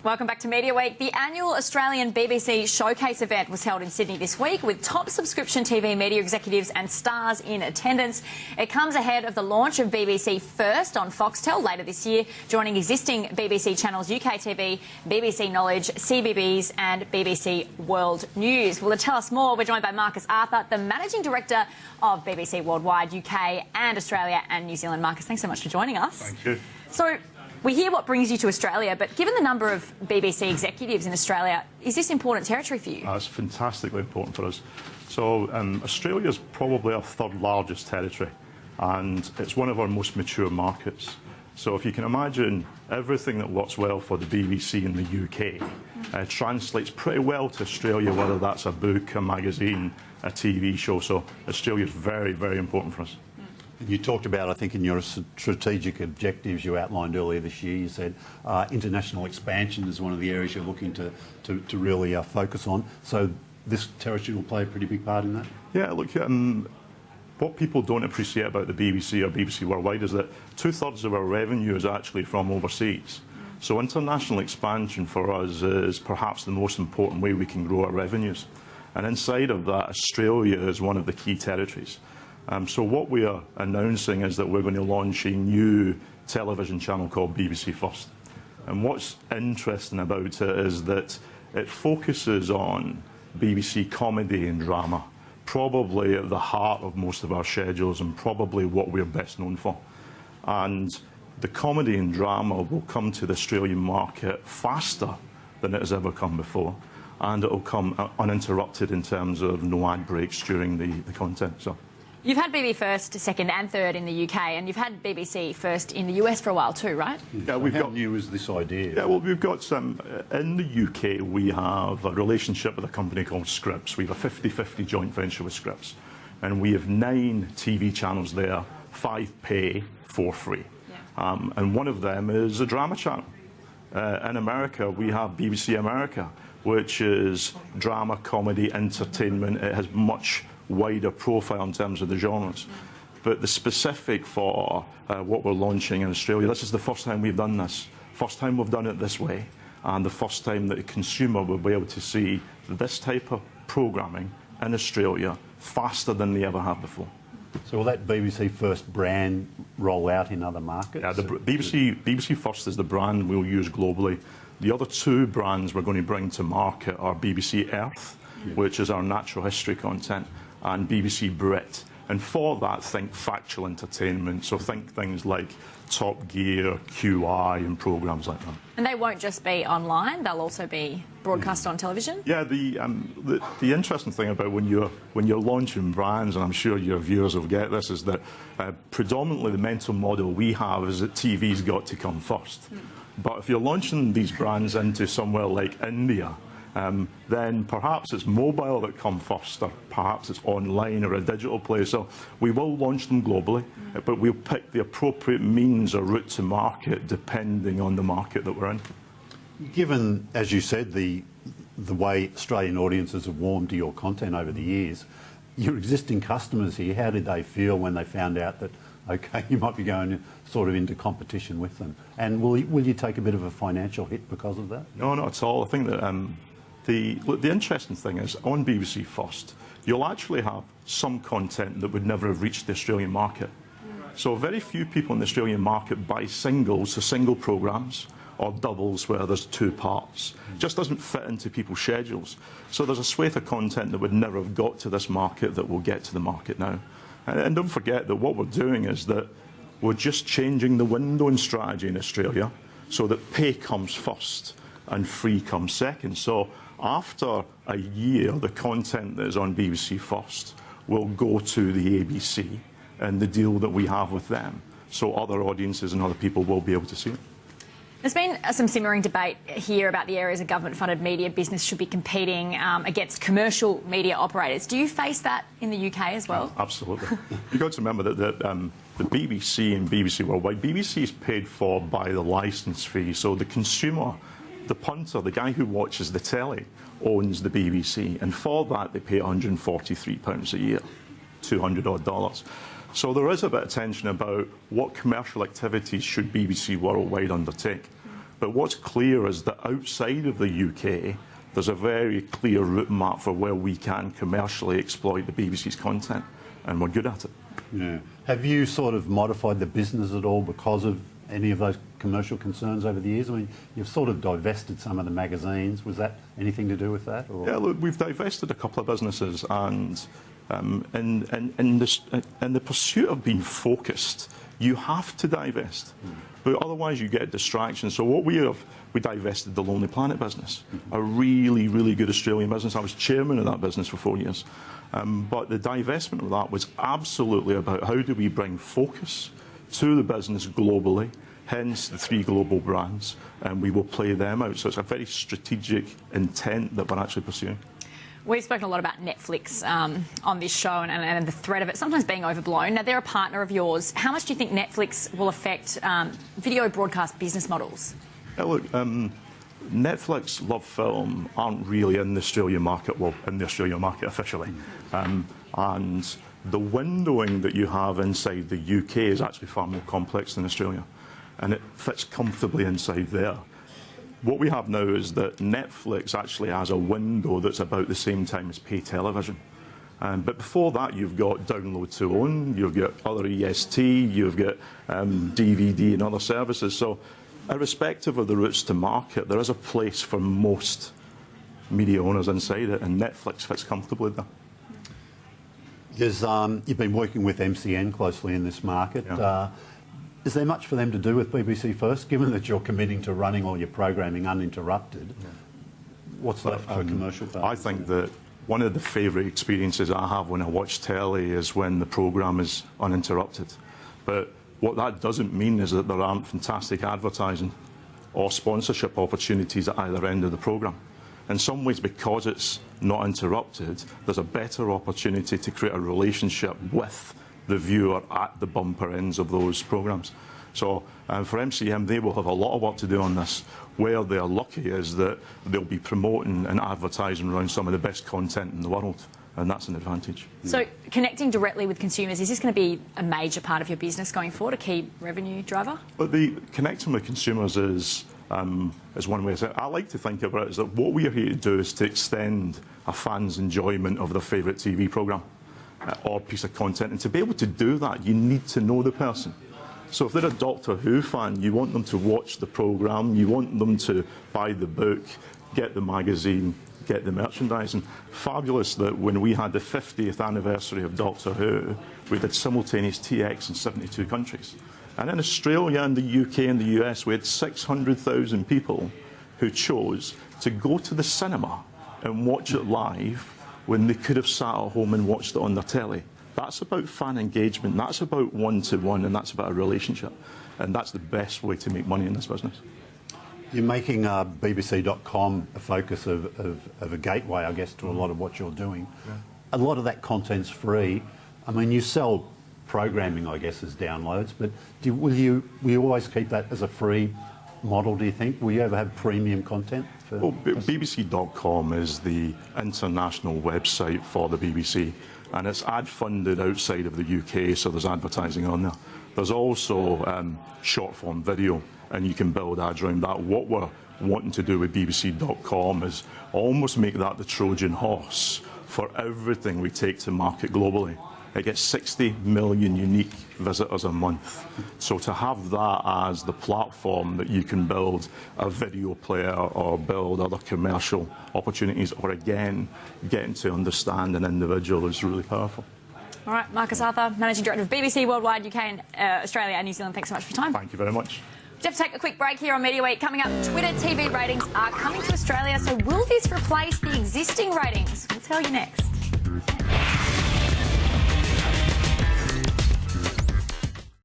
Welcome back to Media Week. The annual Australian BBC Showcase event was held in Sydney this week with top subscription TV media executives and stars in attendance. It comes ahead of the launch of BBC First on Foxtel later this year, joining existing BBC channels UK TV, BBC Knowledge, CBeebies and BBC World News. Well, to tell us more, we're joined by Marcus Arthur, the Managing Director of BBC Worldwide, UK and Australia and New Zealand. Marcus, thanks so much for joining us. Thank you. So, we hear what brings you to Australia, but given the number of BBC executives in Australia, is this important territory for you? It's fantastically important for us. So Australia is probably our third largest territory, and it's one of our most mature markets. So if you can imagine, everything that works well for the BBC in the UK translates pretty well to Australia, whether that's a book, a magazine, a TV show. So Australia is very, very important for us. You talked about, I think, in your strategic objectives you outlined earlier this year, you said international expansion is one of the areas you're looking to really focus on. So this territory will play a pretty big part in that? Yeah, look, what people don't appreciate about the BBC or BBC Worldwide is that 2/3 of our revenue is actually from overseas. So international expansion for us is perhaps the most important way we can grow our revenues. And inside of that, Australia is one of the key territories. So what we are announcing is that we're going to launch a new television channel called BBC First. And what's interesting about it is that it focuses on BBC comedy and drama, probably at the heart of most of our schedules and probably what we're best known for. And the comedy and drama will come to the Australian market faster than it has ever come before. And it will come uninterrupted in terms of no ad breaks during the content. So. You've had BBC First, Second and Third in the UK, and you've had BBC First in the US for a while too, right? Yeah, how new is this idea? Yeah, well, we've got some... in the UK, we have a relationship with a company called Scripps. We have a 50-50 joint venture with Scripps. And we have 9 TV channels there, 5 pay, 4 free. Yeah. And one of them is a drama channel. In America, we have BBC America, which is drama, comedy, entertainment. It has much wider profile in terms of the genres. But the specific for what we're launching in Australia, this is the first time we've done this. First time we've done it this way, and the first time that a consumer will be able to see this type of programming in Australia faster than they ever have before. So will that BBC First brand roll out in other markets? Yeah, the BBC First is the brand we'll use globally. The other 2 brands we're going to bring to market are BBC Earth, which is our natural history content, and BBC Brit. And for that, think factual entertainment. So think things like Top Gear, QI, and programmes like that. And they won't just be online; they'll also be broadcast on television. Yeah, the interesting thing about when you're launching brands, and I'm sure your viewers will get this, is that predominantly the mental model we have is that TV's got to come first. But if you're launching these brands into somewhere like India, then perhaps it's mobile that come first, or perhaps it's online or a digital play. So we will launch them globally, but we'll pick the appropriate means or route to market depending on the market that we're in. Given, as you said, the way Australian audiences have warmed to your content over the years, your existing customers here, how did they feel when they found out that, okay, you might be going sort of into competition with them? And will you take a bit of a financial hit because of that? No, not at all. I think that the interesting thing is, on BBC First, you'll actually have some content that would never have reached the Australian market. So very few people in the Australian market buy singles, so single programmes, or doubles where there's 2 parts. It just doesn't fit into people's schedules. So there's a swathe of content that would never have got to this market that will get to the market now. And don't forget that what we're doing is that we're just changing the windowing strategy in Australia so that pay comes first and free comes second. So after a year, the content that is on BBC First will go to the ABC and the deal that we have with them. So other audiences and other people will be able to see it. There's been some simmering debate here about the areas a government-funded media business should be competing against commercial media operators. Do you face that in the UK as well? Absolutely. You've got to remember that the BBC and BBC Worldwide, BBC is paid for by the licence fee, so the consumer, the punter, the guy who watches the telly, owns the BBC, and for that they pay £143 a year, $200 odd. So there is a bit of tension about what commercial activities should BBC Worldwide undertake. But what's clear is that outside of the UK, there's a very clear route map for where we can commercially exploit the BBC's content, and we're good at it. Yeah. Have you sort of modified the business at all because of any of those commercial concerns over the years? I mean, you've sort of divested some of the magazines. Was that anything to do with that? Or? Yeah, look, we've divested a couple of businesses, and in the pursuit of being focused, you have to divest. But otherwise you get distractions. So what we divested the Lonely Planet business, a really, really good Australian business. I was chairman of that business for 4 years. But the divestment of that was absolutely about how do we bring focus to the business globally, hence the 3 global brands, and we will play them out. So it's a very strategic intent that we're actually pursuing. We've spoken a lot about Netflix on this show and the threat of it sometimes being overblown. Now, they're a partner of yours. How much do you think Netflix will affect video broadcast business models? Yeah, look, Netflix, Love Film aren't really in the Australian market, well, in the Australian market officially. And the windowing that you have inside the UK is actually far more complex than Australia. And it fits comfortably inside there. What we have now is that Netflix actually has a window that's about the same time as pay television. But before that, you've got download to own, you've got other EST, you've got DVD and other services. So irrespective of the routes to market, there is a place for most media owners inside it, and Netflix fits comfortably there. You've been working with MCN closely in this market. Yeah. Is there much for them to do with BBC First, given that you're committing to running all your programming uninterrupted? Yeah. What's left for commercial partners? I think that one of the favourite experiences I have when I watch telly is when the programme is uninterrupted. But what that doesn't mean is that there aren't fantastic advertising or sponsorship opportunities at either end of the programme. In some ways, because it's not interrupted, there's a better opportunity to create a relationship with the viewer at the bumper ends of those programmes. So for MCM, they will have a lot of work to do on this. Where they're lucky is that they'll be promoting and advertising around some of the best content in the world, and that's an advantage. So connecting directly with consumers, is this going to be a major part of your business going forward, a key revenue driver? But the connecting with consumers is one way. I like to think about it is that what we are here to do is to extend a fan's enjoyment of their favourite TV programme or piece of content, and to be able to do that, you need to know the person. So if they're a Doctor Who fan, you want them to watch the programme, you want them to buy the book, get the magazine, get the merchandise. And fabulous that when we had the 50th anniversary of Doctor Who, we did simultaneous TX in 72 countries. And in Australia and the UK and the US, we had 600,000 people who chose to go to the cinema and watch it live when they could have sat at home and watched it on their telly. That's about fan engagement, that's about one-to-one, and that's about a relationship. And that's the best way to make money in this business. You're making BBC.com a focus of a gateway, I guess, to a lot of what you're doing. Yeah. A lot of that content's free. I mean, you sell programming, I guess, as downloads, but will you always keep that as a free model, do you think? Will you ever have premium content? Well, BBC.com is the international website for the BBC, and it's ad-funded outside of the UK, so there's advertising on there. There's also short-form video, and you can build ads around that. What we're wanting to do with BBC.com is almost make that the Trojan horse for everything we take to market globally. It gets 60 million unique visitors a month. So to have that as the platform that you can build a video player or build other commercial opportunities, or again, getting to understand an individual is really powerful. All right, Marcus Arthur, Managing Director of BBC Worldwide, UK and Australia and New Zealand. Thanks so much for your time. Thank you very much. We have to take a quick break here on Mediaweek. Coming up, Twitter TV ratings are coming to Australia, so will this replace the existing ratings? We'll tell you next.